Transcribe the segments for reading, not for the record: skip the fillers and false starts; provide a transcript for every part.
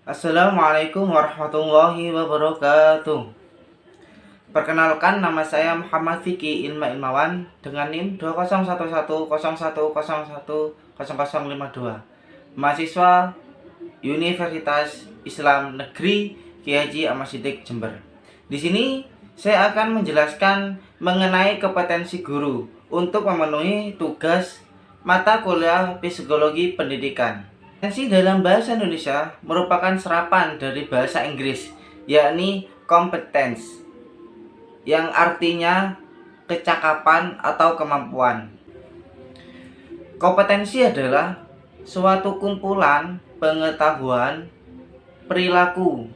Assalamualaikum warahmatullahi wabarakatuh. Perkenalkan, nama saya Muhammad Fikri Ilmawan dengan NIM 201101010052. Mahasiswa Universitas Islam Negeri Kiai Haji Ahmad Siddiq Jember. Di sini saya akan menjelaskan mengenai kompetensi guru untuk memenuhi tugas mata kuliah Psikologi Pendidikan. Kompetensi dalam bahasa Indonesia merupakan serapan dari bahasa Inggris, yakni competence, yang artinya kecakapan atau kemampuan. Kompetensi adalah suatu kumpulan pengetahuan, perilaku,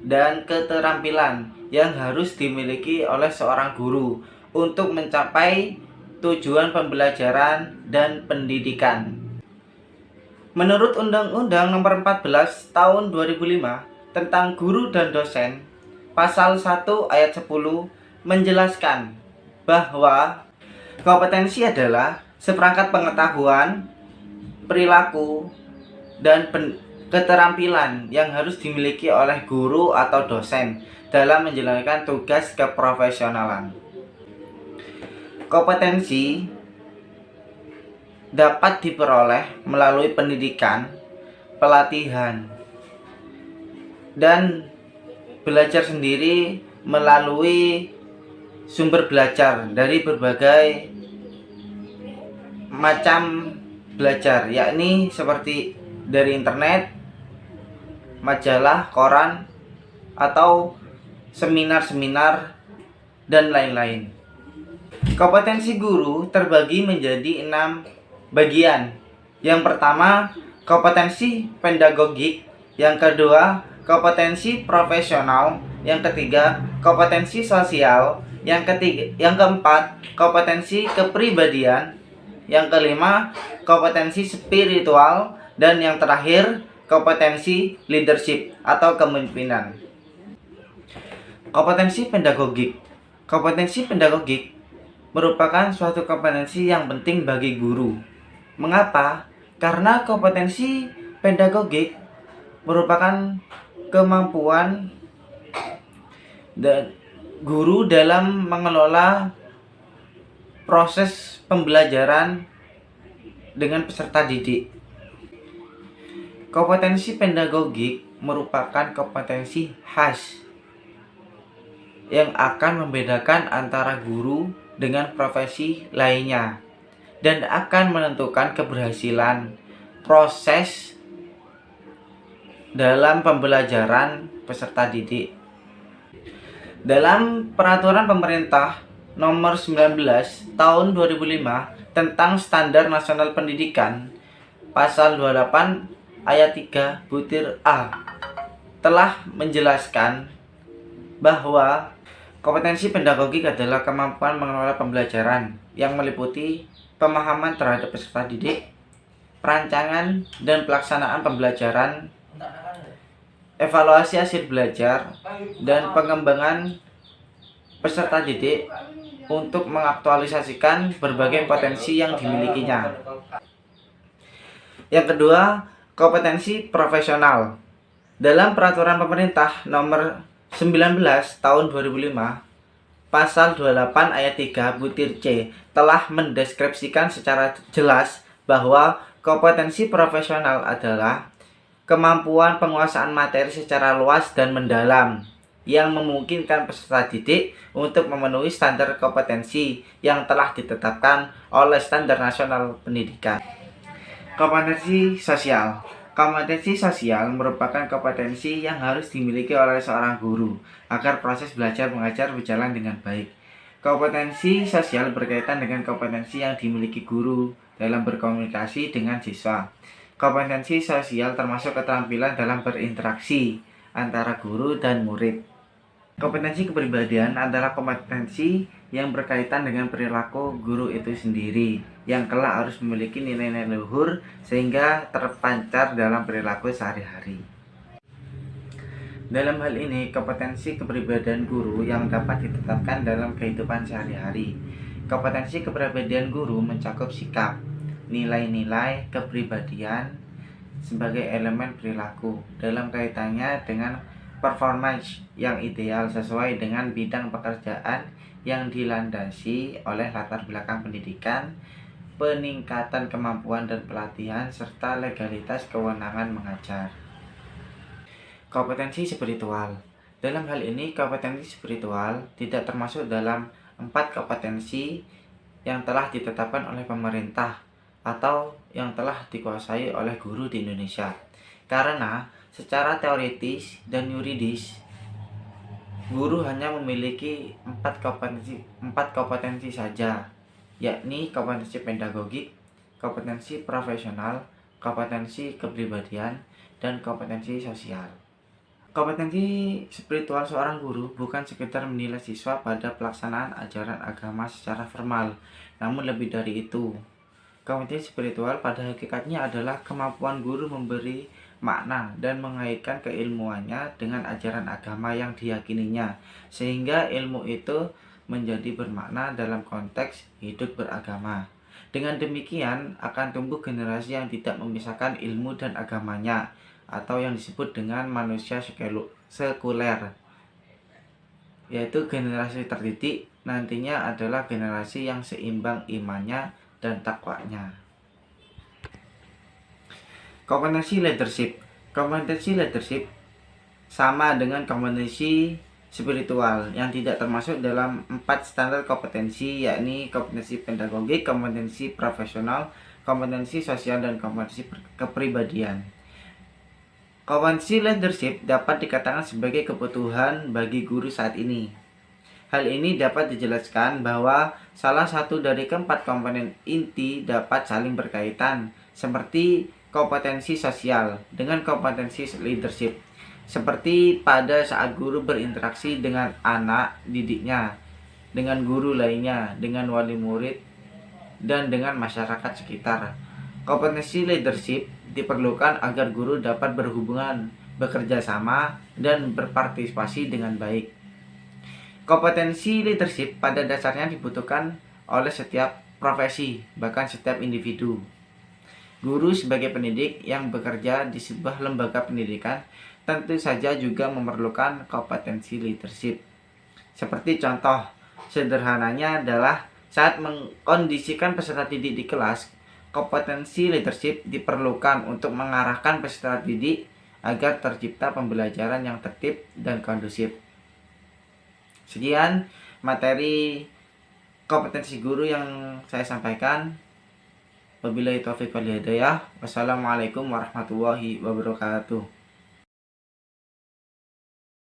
dan keterampilan yang harus dimiliki oleh seorang guru untuk mencapai tujuan pembelajaran dan pendidikan. Menurut Undang-Undang Nomor 14 Tahun 2005 tentang Guru dan Dosen, Pasal 1 Ayat 10 menjelaskan bahwa kompetensi adalah seperangkat pengetahuan, perilaku, dan keterampilan yang harus dimiliki oleh guru atau dosen dalam menjalankan tugas keprofesionalan. Kompetensi dapat diperoleh melalui pendidikan, pelatihan, dan belajar sendiri melalui sumber belajar dari berbagai macam belajar, yakni seperti dari internet, majalah, koran, atau seminar-seminar, dan lain-lain. Kompetensi guru terbagi menjadi 6 bagian. Yang pertama, kompetensi pedagogik. Yang kedua, kompetensi profesional. Yang ketiga, kompetensi sosial. Yang keempat, kompetensi kepribadian. Yang kelima, kompetensi spiritual. Dan yang terakhir, kompetensi leadership atau kepemimpinan. Kompetensi pedagogik. Kompetensi pedagogik merupakan suatu kompetensi yang penting bagi guru. Mengapa? Karena kompetensi pedagogik merupakan kemampuan dan guru dalam mengelola proses pembelajaran dengan peserta didik. Kompetensi pedagogik merupakan kompetensi khas yang akan membedakan antara guru dengan profesi lainnya dan akan menentukan keberhasilan proses dalam pembelajaran peserta didik. Dalam Peraturan Pemerintah Nomor 19 Tahun 2005 tentang Standar Nasional Pendidikan, Pasal 28 Ayat 3 butir A telah menjelaskan bahwa kompetensi pedagogik adalah kemampuan mengelola pembelajaran yang meliputi pemahaman terhadap peserta didik, perancangan dan pelaksanaan pembelajaran, evaluasi hasil belajar, dan pengembangan peserta didik untuk mengaktualisasikan berbagai potensi yang dimilikinya. Yang kedua, kompetensi profesional. Dalam Peraturan Pemerintah Nomor 19 Tahun 2005, Pasal 28 Ayat 3 butir C telah mendeskripsikan secara jelas bahwa kompetensi profesional adalah kemampuan penguasaan materi secara luas dan mendalam yang memungkinkan peserta didik untuk memenuhi standar kompetensi yang telah ditetapkan oleh Standar Nasional Pendidikan. Kompetensi sosial. Kompetensi sosial merupakan kompetensi yang harus dimiliki oleh seorang guru agar proses belajar mengajar berjalan dengan baik. Kompetensi sosial berkaitan dengan kompetensi yang dimiliki guru dalam berkomunikasi dengan siswa. Kompetensi sosial termasuk keterampilan dalam berinteraksi antara guru dan murid. Kompetensi kepribadian adalah kompetensi yang berkaitan dengan perilaku guru itu sendiri, yang kelak harus memiliki nilai-nilai luhur sehingga terpancar dalam perilaku sehari-hari. Dalam hal ini, kompetensi kepribadian guru yang dapat ditetapkan dalam kehidupan sehari-hari. Kompetensi kepribadian guru mencakup sikap, nilai-nilai kepribadian, sebagai elemen perilaku dalam kaitannya dengan performance yang ideal sesuai dengan bidang pekerjaan yang dilandasi oleh latar belakang pendidikan, peningkatan kemampuan dan pelatihan, serta legalitas kewenangan mengajar. Kompetensi spiritual. Dalam hal ini, kompetensi spiritual tidak termasuk dalam 4 kompetensi yang telah ditetapkan oleh pemerintah atau yang telah dikuasai oleh guru di Indonesia. Karena secara teoritis dan yuridis, guru hanya memiliki 4 kompetensi saja, yakni kompetensi pedagogik, kompetensi profesional, kompetensi kepribadian, dan kompetensi sosial. Kompetensi spiritual seorang guru bukan sekedar menilai siswa pada pelaksanaan ajaran agama secara formal, namun lebih dari itu. Kompetensi spiritual pada hakikatnya adalah kemampuan guru memberi makna dan mengaitkan keilmuannya dengan ajaran agama yang diyakininya, sehingga ilmu itu menjadi bermakna dalam konteks hidup beragama. Dengan demikian, akan tumbuh generasi yang tidak memisahkan ilmu dan agamanya, atau yang disebut dengan manusia sekuler, yaitu generasi terdidik nantinya adalah generasi yang seimbang imannya dan takwanya. Kompetensi leadership. Kompetensi leadership sama dengan kompetensi spiritual yang tidak termasuk dalam 4 standar kompetensi, yakni kompetensi pedagogik, kompetensi profesional, kompetensi sosial, dan kompetensi kepribadian. Kompetensi leadership dapat dikatakan sebagai kebutuhan bagi guru saat ini. Hal ini dapat dijelaskan bahwa salah satu dari keempat komponen inti dapat saling berkaitan, seperti kompetensi sosial dengan kompetensi leadership, seperti pada saat guru berinteraksi dengan anak didiknya, dengan guru lainnya, dengan wali murid, dan dengan masyarakat sekitar. Kompetensi leadership diperlukan agar guru dapat berhubungan, bekerja sama, dan berpartisipasi dengan baik. Kompetensi leadership pada dasarnya dibutuhkan oleh setiap profesi, bahkan setiap individu. Guru sebagai pendidik yang bekerja di sebuah lembaga pendidikan tentu saja juga memerlukan kompetensi leadership. Seperti contoh sederhananya adalah saat mengkondisikan peserta didik di kelas, kompetensi leadership diperlukan untuk mengarahkan peserta didik agar tercipta pembelajaran yang tertib dan kondusif. Sekian materi kompetensi guru yang saya sampaikan. Wabillahi taufiq wal hidayah. Wassalamualaikum warahmatullahi wabarakatuh.